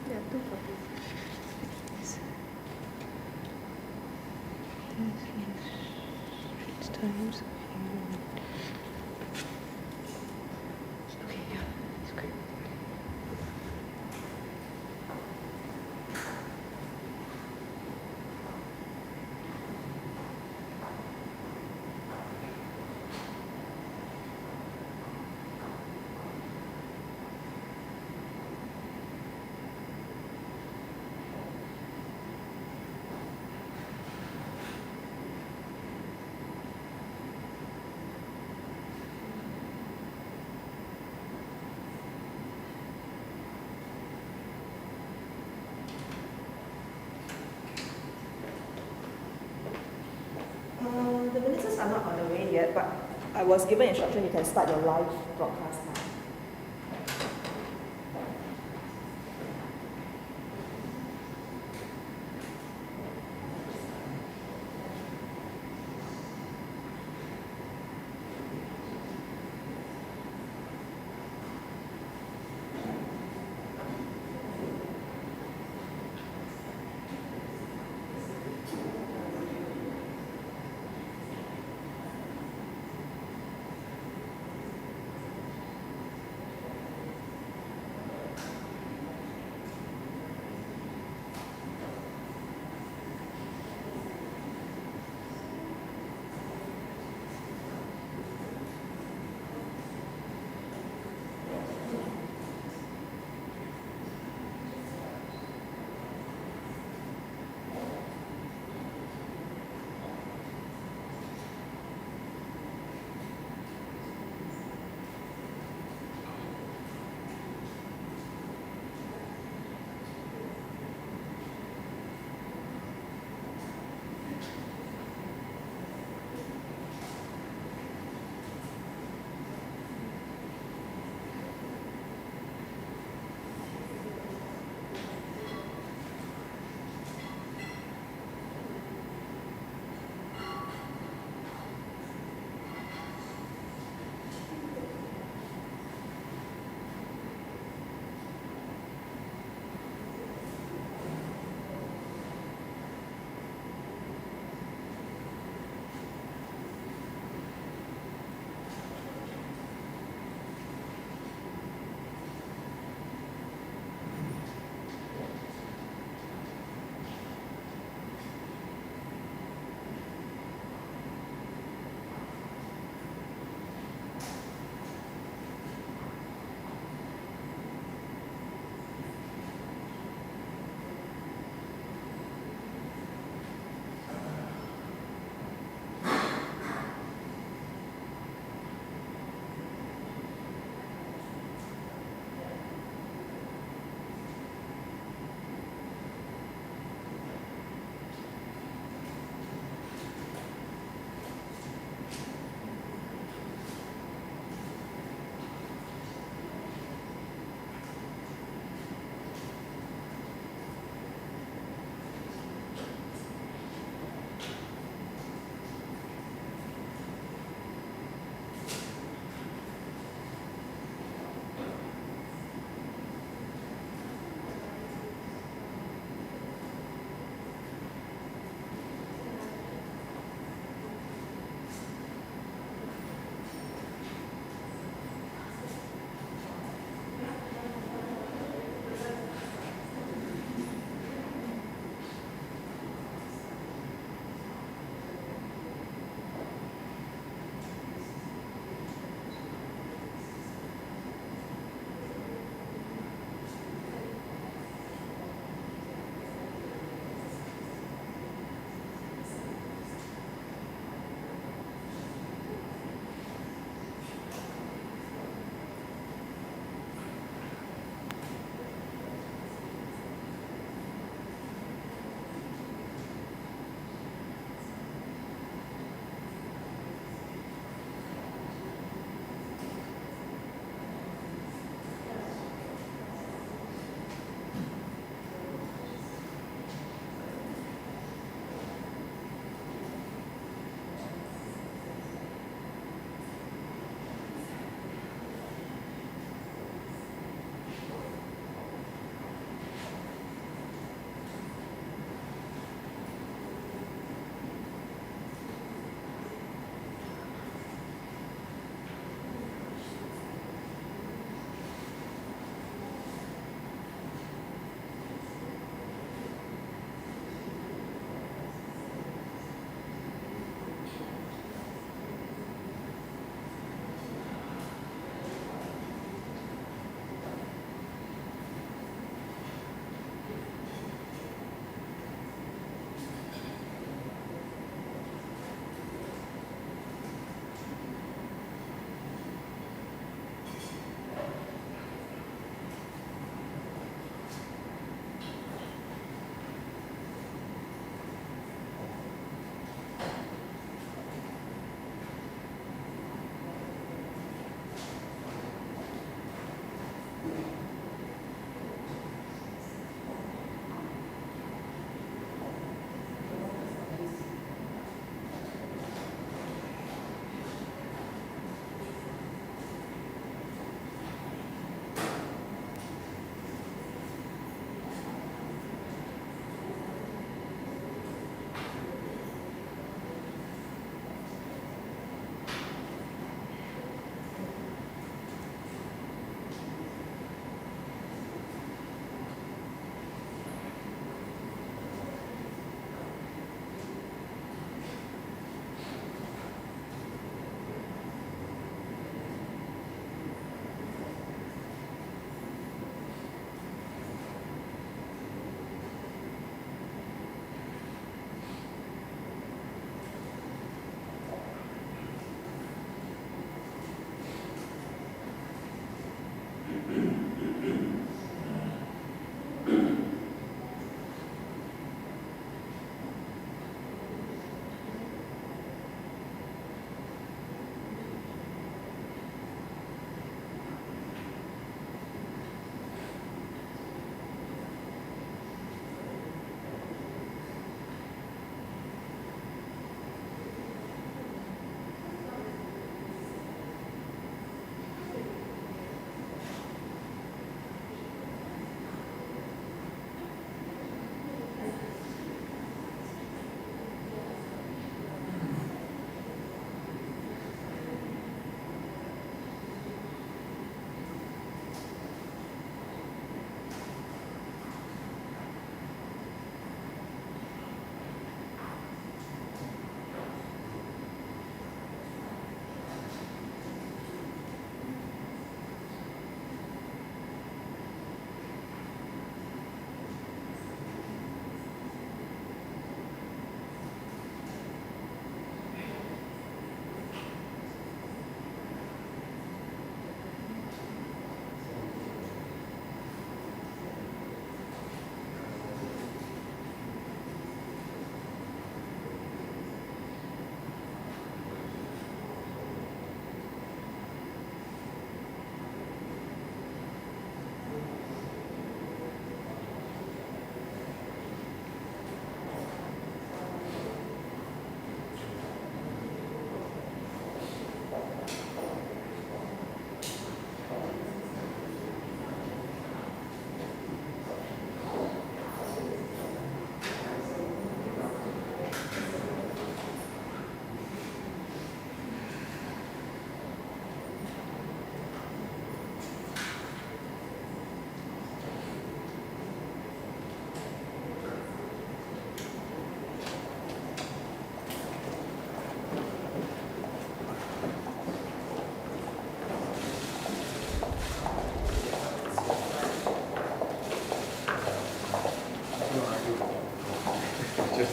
There are two copies. Straits Times. Okay, yeah, it's great. The ministers are not on the way yet, but I was given instruction you can start your live broadcast now.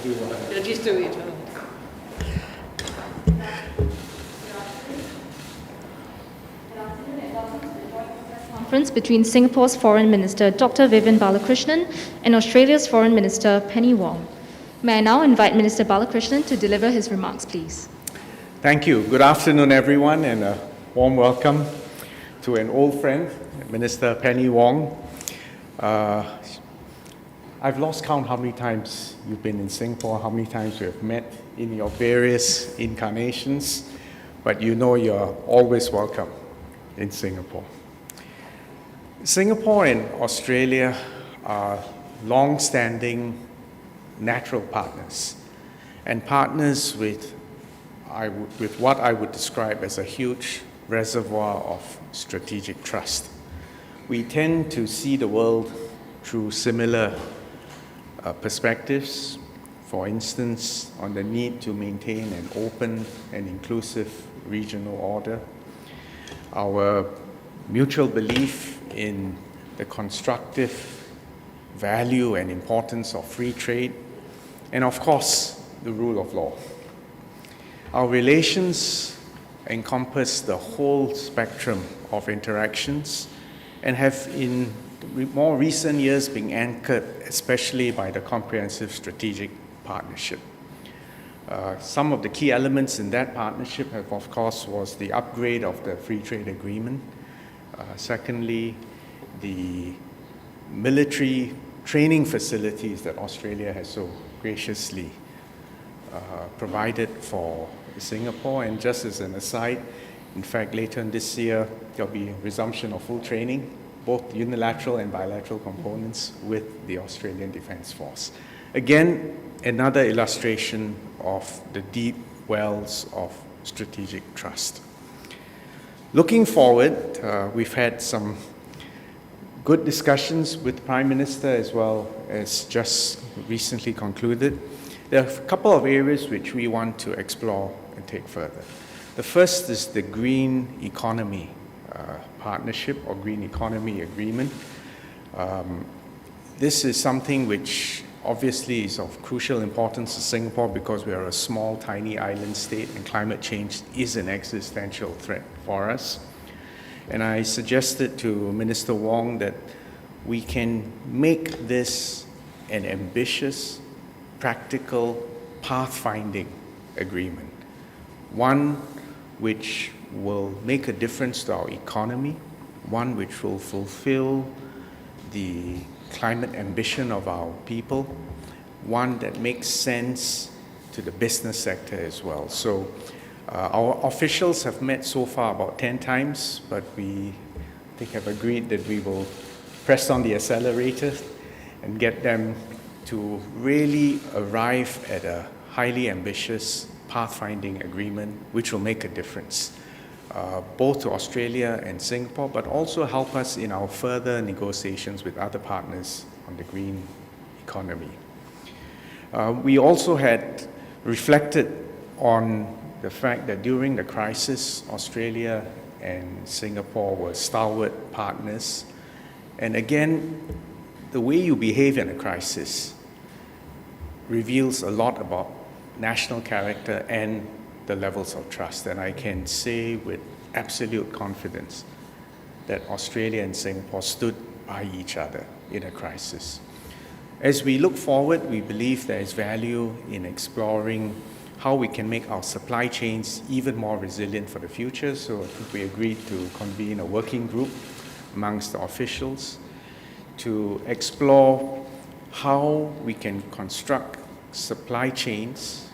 do Yeah, just do it. Conference between Singapore's Foreign Minister Dr. Vivian Balakrishnan and Australia's Foreign Minister Penny Wong. May I now invite Minister Balakrishnan to deliver his remarks, please. Thank you. Good afternoon, everyone, and a warm welcome to an old friend, Minister Penny Wong. I've lost count how many times you've been in Singapore, how many times we have met in your various incarnations, but you know you're always welcome in Singapore. Singapore and Australia are long-standing natural partners, and partners with what I would describe as a huge reservoir of strategic trust. We tend to see the world through similar perspectives, for instance, on the need to maintain an open and inclusive regional order, our mutual belief in the constructive value and importance of free trade, and of course, the rule of law. Our relations encompass the whole spectrum of interactions and have in more recent years been anchored especially by the comprehensive strategic partnership. Some of the key elements in that partnership have, of course, was the upgrade of the free trade agreement. Secondly, the military training facilities that Australia has so graciously provided for Singapore. And just as an aside, in fact, later in this year, there'll be resumption of full training, both unilateral and bilateral components with the Australian Defence Force. Again, another illustration of the deep wells of strategic trust. Looking forward, we've had some good discussions with the Prime Minister as well as just recently concluded. There are a couple of areas which we want to explore and take further. The first is the green economy partnership or green economy agreement. This is something which obviously is of crucial importance to Singapore because we are a small, tiny island state and climate change is an existential threat for us. And I suggested to Minister Wong that we can make this an ambitious, practical, pathfinding agreement. One which will make a difference to our economy, one which will fulfill the climate ambition of our people, one that makes sense to the business sector as well. So our officials have met so far about 10 times, but we have agreed that we will press on the accelerator and get them to really arrive at a highly ambitious pathfinding agreement which will make a difference, both to Australia and Singapore, but also help us in our further negotiations with other partners on the green economy. We also had reflected on the fact that during the crisis, Australia and Singapore were stalwart partners. And again, the way you behave in a crisis reveals a lot about national character and the levels of trust. And I can say with absolute confidence that Australia and Singapore stood by each other in a crisis. As we look forward, we believe there is value in exploring how we can make our supply chains even more resilient for the future. So I think we agreed to convene a working group amongst the officials to explore how we can construct supply chains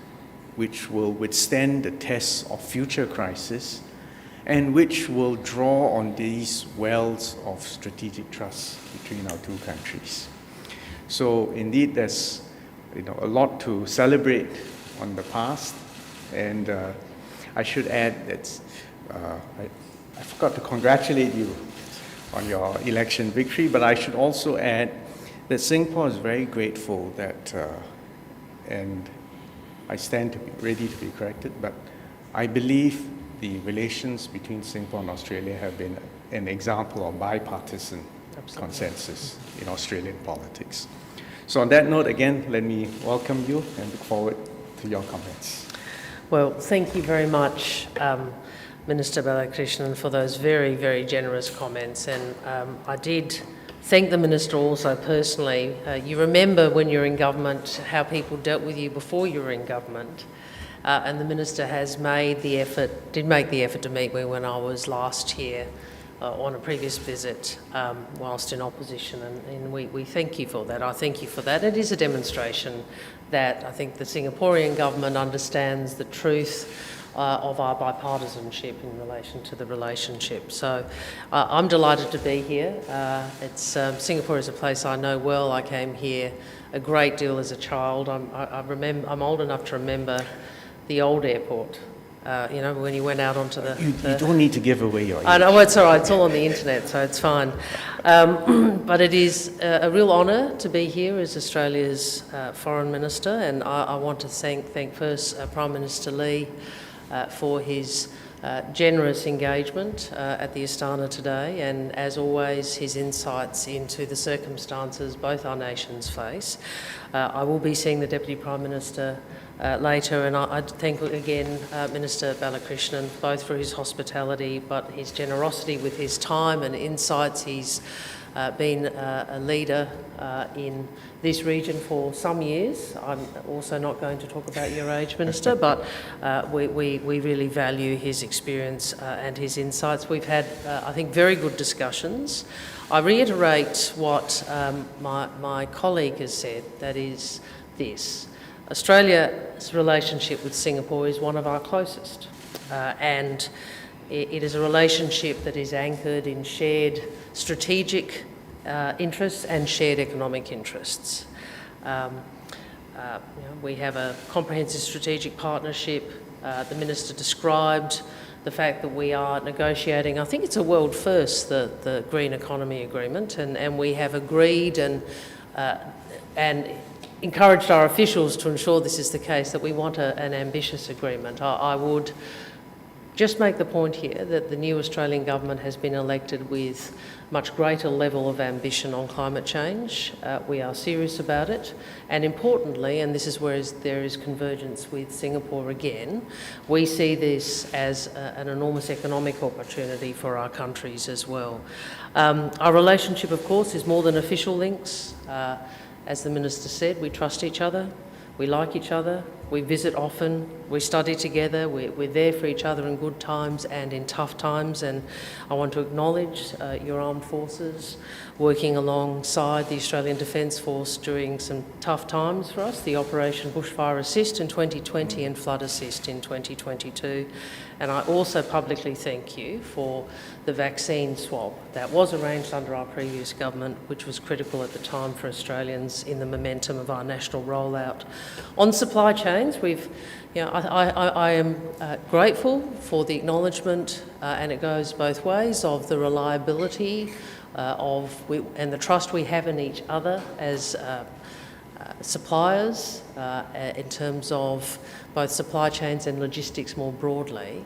which will withstand the tests of future crises and which will draw on these wells of strategic trust between our two countries. So indeed, there's a lot to celebrate on the past, and I should add that I forgot to congratulate you on your election victory, but I should also add that Singapore is very grateful that, and I stand to be ready to be corrected, but I believe the relations between Singapore and Australia have been an example of bipartisan consensus in Australian politics. So on that note, again, let me welcome you and look forward to your comments. Well, thank you very much, Minister Balakrishnan, for those very, very generous comments. And I did thank the Minister also personally. You remember when you were in government how people dealt with you before you were in government. And the Minister has made the effort, did make the effort to meet me when I was last here on a previous visit whilst in opposition, and we thank you for that. I thank you for that. It is a demonstration that I think the Singaporean government understands the truth of our bipartisanship in relation to the relationship. So I'm delighted to be here. Singapore is a place I know well. I came here a great deal as a child. I'm old enough to remember the old airport. When you went out onto the... You don't need to give away your age. I know, it's all right, it's all on the internet, so it's fine. But it is a real honour to be here as Australia's Foreign Minister, and I want to thank first Prime Minister Lee for his generous engagement at the Astana today, and as always, his insights into the circumstances both our nations face. I will be seeing the Deputy Prime Minister later, and I thank again Minister Balakrishnan both for his hospitality but his generosity with his time and insights. He's been a leader in this region for some years. I'm also not going to talk about your age, Minister, but we really value his experience and his insights. We've had, I think, very good discussions. I reiterate what my colleague has said, that is this. Australia's relationship with Singapore is one of our closest, and it is a relationship that is anchored in shared strategic interests and shared economic interests. We have a comprehensive strategic partnership. The Minister described the fact that we are negotiating, I think it's a world first, the Green Economy Agreement, and we have agreed and encouraged our officials to ensure this is the case, that we want an ambitious agreement. I would just make the point here that the new Australian government has been elected with much greater level of ambition on climate change. We are serious about it, and importantly, and this is where there is convergence with Singapore again, we see this as an enormous economic opportunity for our countries as well. Our relationship, of course, is more than official links. As the Minister said, we trust each other, we like each other, we visit often, we study together, we're there for each other in good times and in tough times, and I want to acknowledge your armed forces working alongside the Australian Defence Force during some tough times for us, the Operation Bushfire Assist in 2020 and Flood Assist in 2022. And I also publicly thank you for the vaccine swab that was arranged under our previous government, which was critical at the time for Australians in the momentum of our national rollout. On supply chains, I am grateful for the acknowledgement, and it goes both ways, of the reliability and the trust we have in each other as suppliers in terms of both supply chains and logistics more broadly.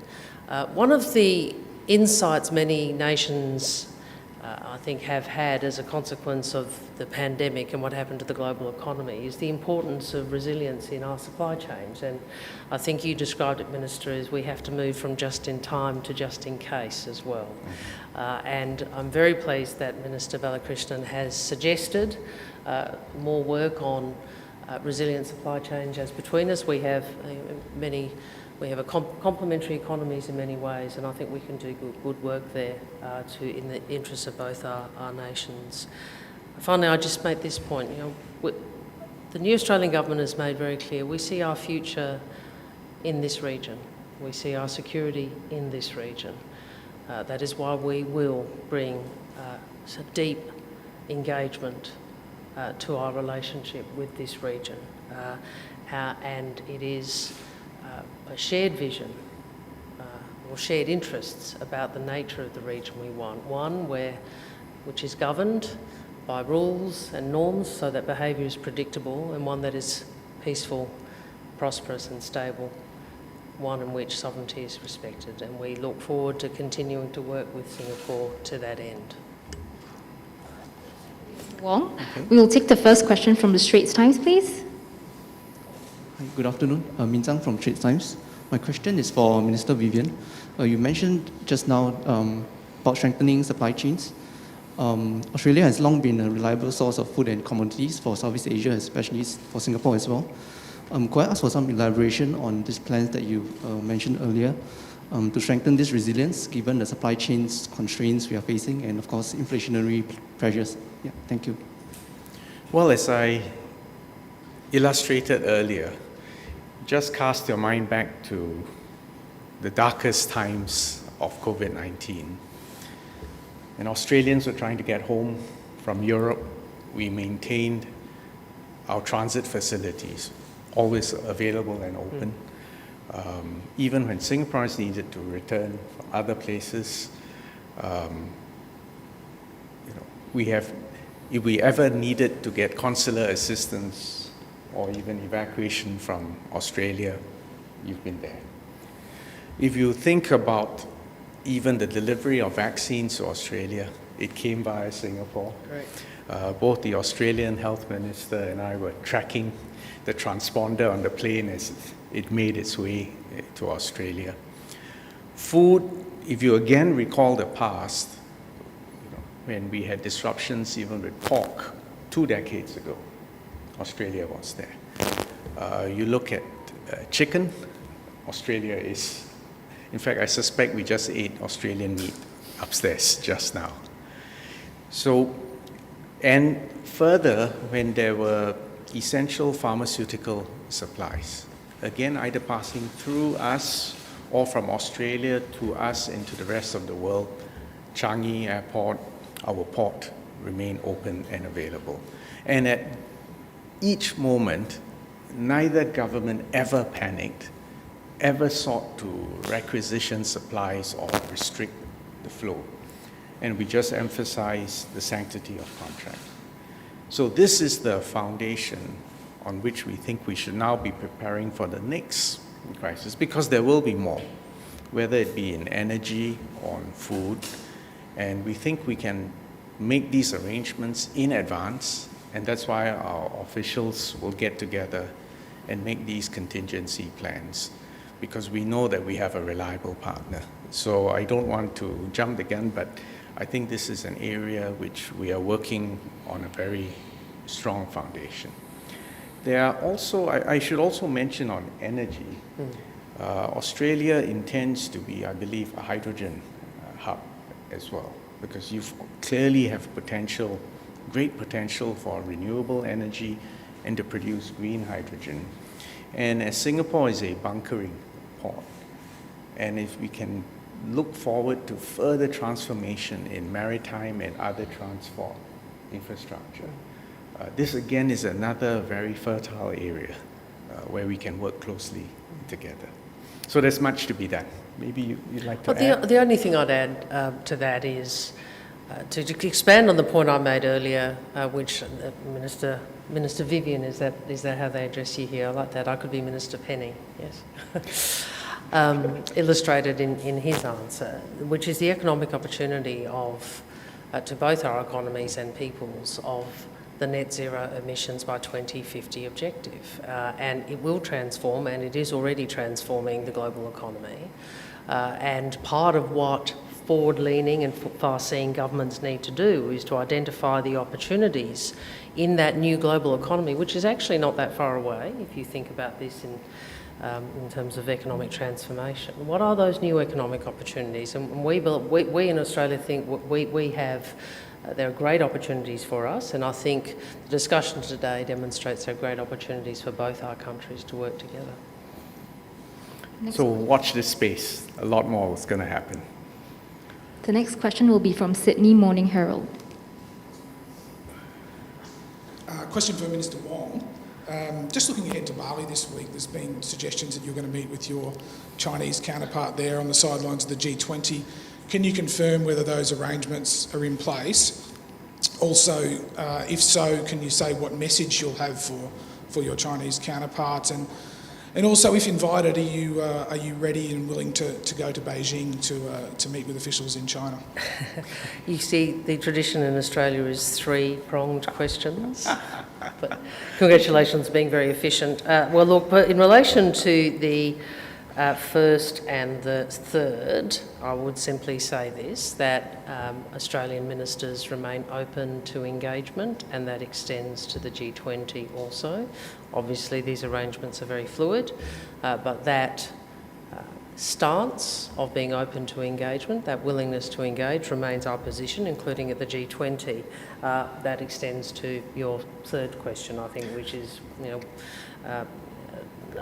One of the insights many nations I think have had as a consequence of the pandemic and what happened to the global economy is the importance of resilience in our supply chains, and I think you described it, Minister, as we have to move from just in time to just in case as well. And I'm very pleased that Minister Balakrishnan has suggested more work on resilient supply chains as between us. We have complementary economies in many ways, and I think we can do good work there in the interests of both our nations. Finally, I just make this point. The new Australian government has made very clear we see our future in this region. We see our security in this region. That is why we will bring deep engagement to our relationship with this region, and it is a shared vision or shared interests about the nature of the region we want. One which is governed by rules and norms so that behaviour is predictable, and one that is peaceful, prosperous and stable, one in which sovereignty is respected. And we look forward to continuing to work with Singapore to that end. Wong. We will take the first question from the Straits Times, please. Hi, good afternoon. Min Zhang from Straits Times. My question is for Minister Vivian. You mentioned just now about strengthening supply chains. Australia has long been a reliable source of food and commodities for Southeast Asia, especially for Singapore as well. Could I ask for some elaboration on these plans that you mentioned earlier to strengthen this resilience given the supply chains constraints we are facing and, of course, inflationary pressures? Yeah, thank you. Well, as I illustrated earlier, just cast your mind back to the darkest times of COVID-19. And Australians were trying to get home from Europe. We maintained our transit facilities, always available and open. Even when Singaporeans needed to return from other places, if we ever needed to get consular assistance or even evacuation from Australia, you've been there. If you think about even the delivery of vaccines to Australia, it came via Singapore. Right. Both the Australian health minister and I were tracking the transponder on the plane as it made its way to Australia. Food, if you again recall the past, when we had disruptions even with pork 2 decades ago, Australia was there. You look at chicken, Australia is, in fact, I suspect we just ate Australian meat upstairs just now. So, and further, when there were essential pharmaceutical supplies, again, either passing through us or from Australia to us and to the rest of the world, Changi Airport, our port, remain open and available. And at each moment, neither government ever panicked, ever sought to requisition supplies or restrict the flow. And we just emphasize the sanctity of contract. So this is the foundation on which we think we should now be preparing for the next crisis, because there will be more, whether it be in energy or in food. And we think we can make these arrangements in advance, and that's why our officials will get together and make these contingency plans, because we know that we have a reliable partner. So I don't want to jump the gun, but I think this is an area which we are working on a very strong foundation. There are also, I should also mention on energy, Australia intends to be, I believe, a hydrogen hub as well, because you clearly have potential, great potential for renewable energy and to produce green hydrogen. And as Singapore is a bunkering port, and if we can look forward to further transformation in maritime and other transport infrastructure, this again is another very fertile area where we can work closely together. So there's much to be done. Maybe you'd like to add? The only thing I'd add to that is to expand on the point I made earlier, which Minister Vivian, is that how they address you here? I like that. I could be Minister Penny, yes. Illustrated in his answer, which is the economic opportunity of, to both our economies and peoples, of the net zero emissions by 2050 objective. And it will transform, and it is already transforming the global economy. And part of what forward-leaning and far-seeing governments need to do is to identify the opportunities in that new global economy, which is actually not that far away, if you think about this in terms of economic transformation. What are those new economic opportunities? And we in Australia think we have, there are great opportunities for us, and I think the discussion today demonstrates there are great opportunities for both our countries to work together. So watch this space. A lot more is going to happen. The next question will be from Sydney Morning Herald. Question for Minister Wong. Just looking ahead to Bali this week, there's been suggestions that you're going to meet with your Chinese counterpart there on the sidelines of the G20. Can you confirm whether those arrangements are in place? Also, if so, can you say what message you'll have for your Chinese counterparts? And And also, if invited, are you ready and willing to go to Beijing to meet with officials in China? You see, the tradition in Australia is three-pronged questions. But congratulations on being very efficient. Well, look, but in relation to the first and the third, I would simply say this, that Australian ministers remain open to engagement, and that extends to the G20 also. Obviously, these arrangements are very fluid, but that stance of being open to engagement, that willingness to engage, remains our position, including at the G20. That extends to your third question, I think, which is, a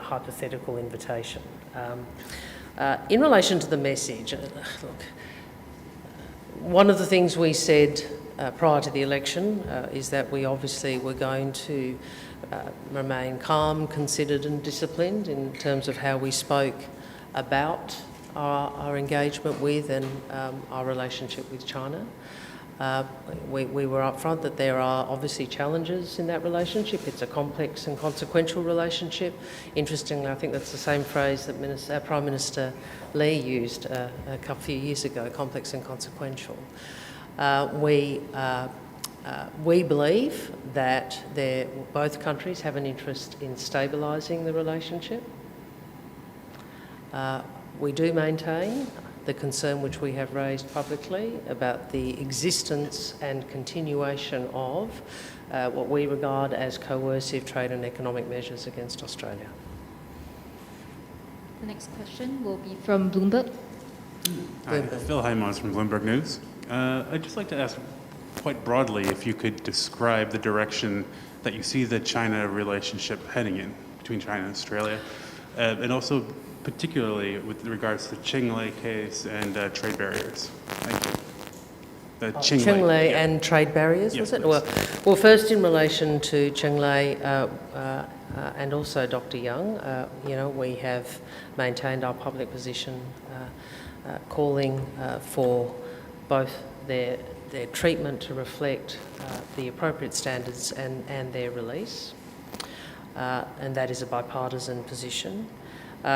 hypothetical invitation. In relation to the message, look, one of the things we said prior to the election is that we obviously were going to remain calm, considered and disciplined in terms of how we spoke about our engagement with and our relationship with China. We were upfront that there are obviously challenges in that relationship. It's a complex and consequential relationship. Interestingly, I think that's the same phrase that Prime Minister Lee used a few years ago, complex and consequential. We believe that both countries have an interest in stabilising the relationship. We do maintain the concern which we have raised publicly about the existence and continuation of what we regard as coercive trade and economic measures against Australia. The next question will be from Bloomberg. Hi, Phil Hymans from Bloomberg News. I'd just like to ask quite broadly if you could describe the direction that you see the China relationship heading in between China and Australia, and also particularly with regards to the Qinglei case and trade barriers. Thank you. The Qinglei and trade barriers, yes, was it? Please. Well, first in relation to Qinglei and also Dr. Young, we have maintained our public position, calling for both their treatment to reflect the appropriate standards and their release, and that is a bipartisan position.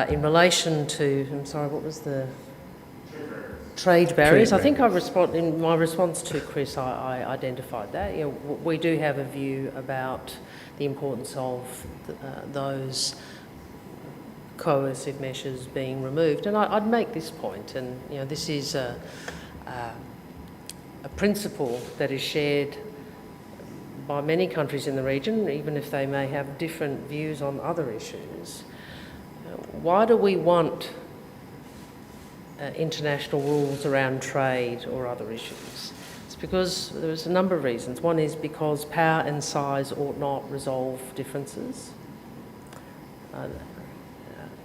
In relation to, I'm sorry, what was the trade barriers? I think in my response to Chris, I identified that. We do have a view about the importance of those coercive measures being removed, and I'd make this point, and this is a principle that is shared by many countries in the region, even if they may have different views on other issues. Why do we want international rules around trade or other issues? It's because there's a number of reasons. One is because power and size ought not resolve differences.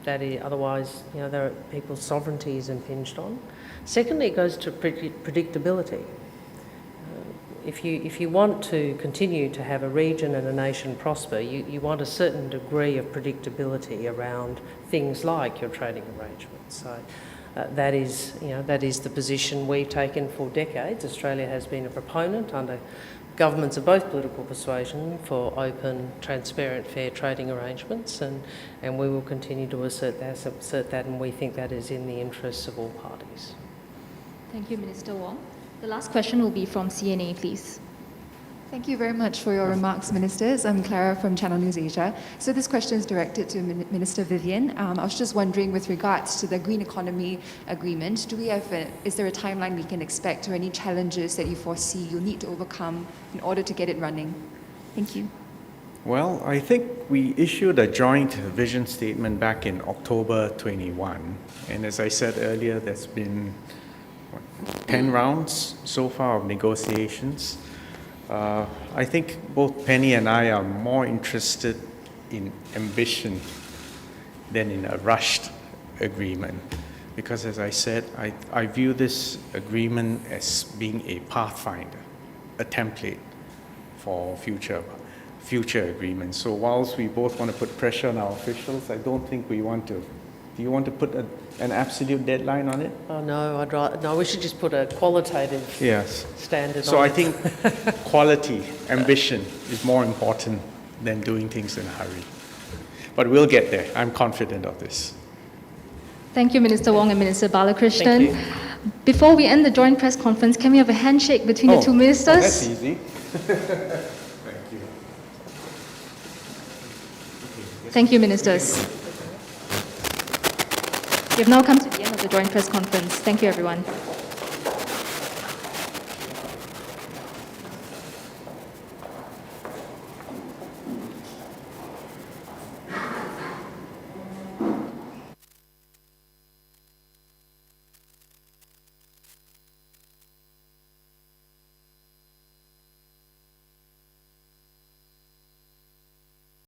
Otherwise, there are people's sovereignty is impinged on. Secondly, it goes to predictability. If you want to continue to have a region and a nation prosper, you want a certain degree of predictability around things like your trading arrangements. So that is the position we've taken for decades. Australia has been a proponent under governments of both political persuasion for open, transparent, fair trading arrangements, and we will continue to assert that, and we think that is in the interests of all parties. Thank you, Minister Wong. The last question will be from CNA, please. Thank you very much for your remarks, Ministers. I'm Clara from Channel News Asia. So this question is directed to Minister Vivian. I was just wondering, with regards to the Green Economy Agreement, is there a timeline we can expect, or any challenges that you foresee you'll need to overcome in order to get it running? Thank you. Well, I think we issued a joint vision statement back in October 21. And as I said earlier, there's been 10 rounds so far of negotiations. I think both Penny and I are more interested in ambition than in a rushed agreement. Because as I said, I view this agreement as being a pathfinder, a template for future agreements. So whilst we both want to put pressure on our officials, I don't think we want to. Do you want to put an absolute deadline on it? Oh no, we should just put a qualitative standard so on I it. think quality, ambition is more important than doing things in a hurry. But we'll get there. I'm confident of this. Thank you, Minister Wong and Minister Balakrishnan. Thank Before we end the joint press conference, can we have a handshake between the two ministers? That's easy. Thank you, ministers. We have now come to the end of the joint press conference. Thank you, everyone.